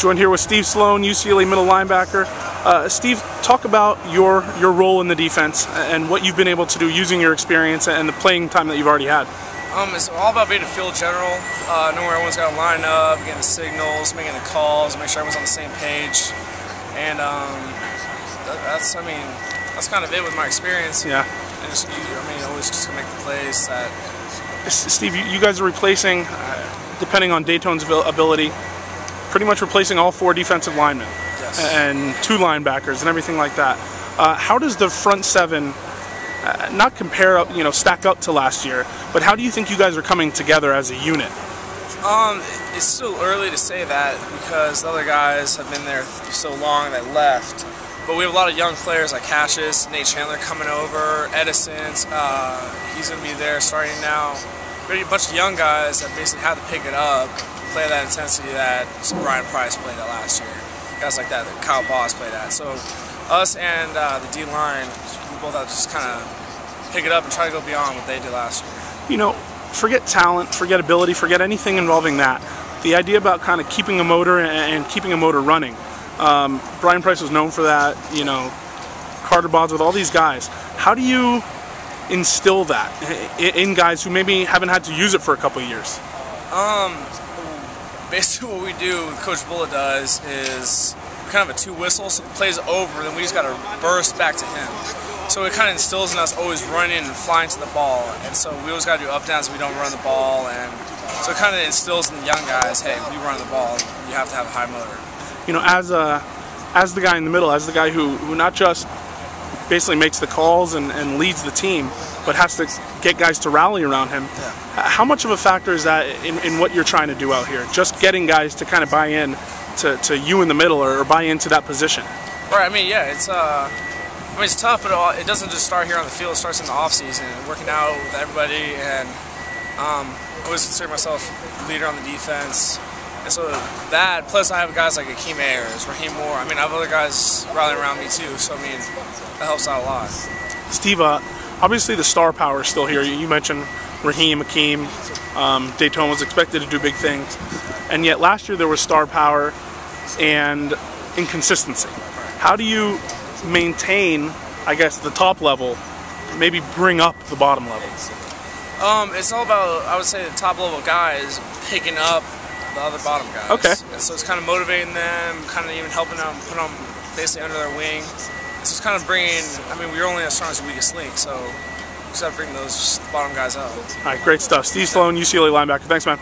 Joined here with Steve Sloan, UCLA middle linebacker. Steve, talk about your role in the defense and what you've been able to do using your experience and the playing time that you've already had. It's all about being a field general, knowing where everyone's got to line up, getting the signals, making the calls, make sure everyone's on the same page, and that's kind of it with my experience. Yeah. And just, always just to make the plays that. Steve, you guys are replacing, depending on Dayton's ability, pretty much replacing all 4 defensive linemen. Yes. And 2 linebackers and everything like that. How does the front 7 not compare up, stack up to last year, but how do you think you guys are coming together as a unit? It's still early to say that because the other guys have been there so long that left. But we have a lot of young players like Cassius, Nate Chandler coming over, Edison's, he's going to be there starting now. We have a bunch of young guys that basically have to pick it up, play that intensity that Brian Price played at last year. Guys like that Kyle Boss played at. So us and the D-line, we both have to just kind of pick it up and try to go beyond what they did last year. Forget talent, forget ability, forget anything involving that. The idea about kind of keeping a motor and keeping a motor running. Brian Price was known for that, Carter Bodds with all these guys. How do you instill that in guys who maybe haven't had to use it for a couple of years? Basically what we do, Coach Bullitt does, is kind of a 2 whistles, so the play's over, then we just got to burst back to him. So it kind of instills in us always running and flying to the ball, and so we always got to do up downs so we don't run the ball, and so it kind of instills in the young guys, hey, we run the ball, you have to have a high motor. As the guy in the middle, as the guy who not just basically makes the calls and leads the team, but has to get guys to rally around him. Yeah. How much of a factor is that in what you're trying to do out here? Just getting guys to kind of buy in to you in the middle or buy into that position? Right, it's tough, but it doesn't just start here on the field. It starts in the off season, working out with everybody, and I always consider myself a leader on the defense. And so that, plus I have guys like Akeem Ayers, Raheem Moore. I have other guys rallying around me too, so that helps out a lot. Steve, obviously the star power is still here. You mentioned Raheem, Akeem, Dayton was expected to do big things, and yet last year there was star power and inconsistency. How do you maintain, I guess, the top level, maybe bring up the bottom levels? It's all about, I would say, the top level guys picking up the other bottom guys. Okay. And so it's kind of motivating them, kind of even helping them, put them basically under their wing. And so it's kind of bringing, we're only as strong as the weakest link, so we just have to bring those bottom guys up. All right, great stuff. Steve Sloan, UCLA linebacker. Thanks, man.